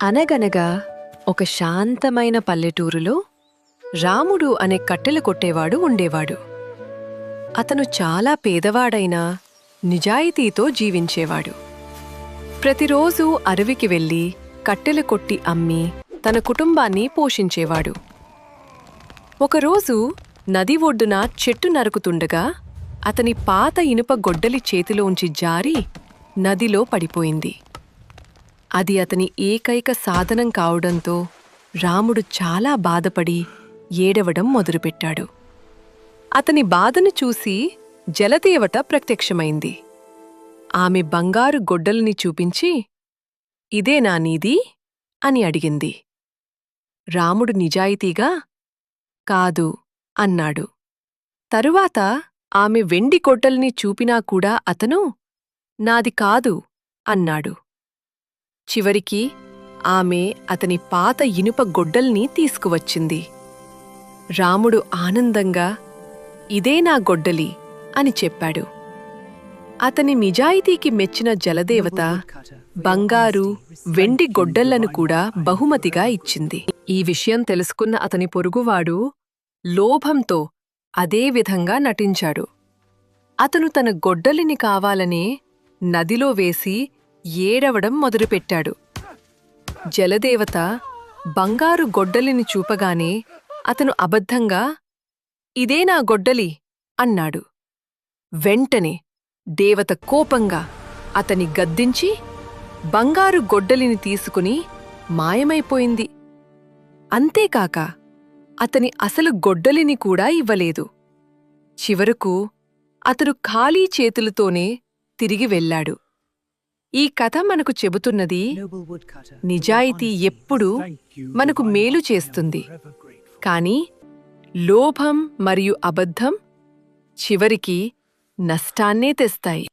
అనగనగా ఒక శాంతమైన పల్లెటూరులో రాముడు అనే కట్టెలు కొట్టేవాడు ఉండేవాడు. అతను చాలా పేదవాడైనా నిజాయితీతో జీవించేవాడు. ప్రతిరోజూ అడవికి వెళ్ళి కట్టెలు కొట్టి అమ్మి తన కుటుంబాన్ని పోషించేవాడు. ఒకరోజు నది ఒడ్డున చెట్టు నరుకుతుండగా అతని పాత ఇనుప గొడ్డలి చేతిలోంచి జారి నదిలో పడిపోయింది. అది అతని ఏకైక సాధనం కావడంతో రాముడు చాలా బాధపడి ఏడవడం మొదలుపెట్టాడు. అతని బాధను చూసి జలదేవత ప్రత్యక్షమైంది. ఆమె బంగారు గొడ్డలిని చూపించి, "ఇదేనా నీది?" అని అడిగింది. రాముడు నిజాయితీగా, "కాదు" అన్నాడు. తరువాత ఆమె వెండి గొడ్డలిని చూపినా కూడా అతను, "నాది కాదు" అన్నాడు. చివరికి ఆమె అతని పాత ఇనుప గొడ్డల్ని తీసుకువచ్చింది. రాముడు ఆనందంగా, "ఇదే నా గొడ్డలి" అని చెప్పాడు. అతని నిజాయితీకి మెచ్చిన జలదేవత బంగారు, వెండి గొడ్డళ్లను కూడా బహుమతిగా ఇచ్చింది. ఈ విషయం తెలుసుకున్న అతని పొరుగువాడు లోభంతో అదే విధంగా నటించాడు. అతను తన గొడ్డలిని కావాలనే నదిలో వేసి ఏడవడం మొదలుపెట్టాడు. జలదేవత బంగారు గొడ్డలిని చూపగానే అతను అబద్ధంగా, "ఇదే నా గొడ్డలి" అన్నాడు. వెంటనే దేవత కోపంగా అతని గద్దించి బంగారు గొడ్డలిని తీసుకుని మాయమైపోయింది. అంతేకాక అతని అసలు గొడ్డలిని కూడా ఇవ్వలేదు. చివరకు అతడు ఖాళీ చేతులతోనే తిరిగి వెళ్ళాడు. ఈ కథ మనకు చెబుతున్నది, నిజాయితీ ఎప్పుడూ మనకు మేలు చేస్తుంది, కానీ లోభం మరియు అబద్ధం చివరికి నష్టాన్నే తెస్తాయి.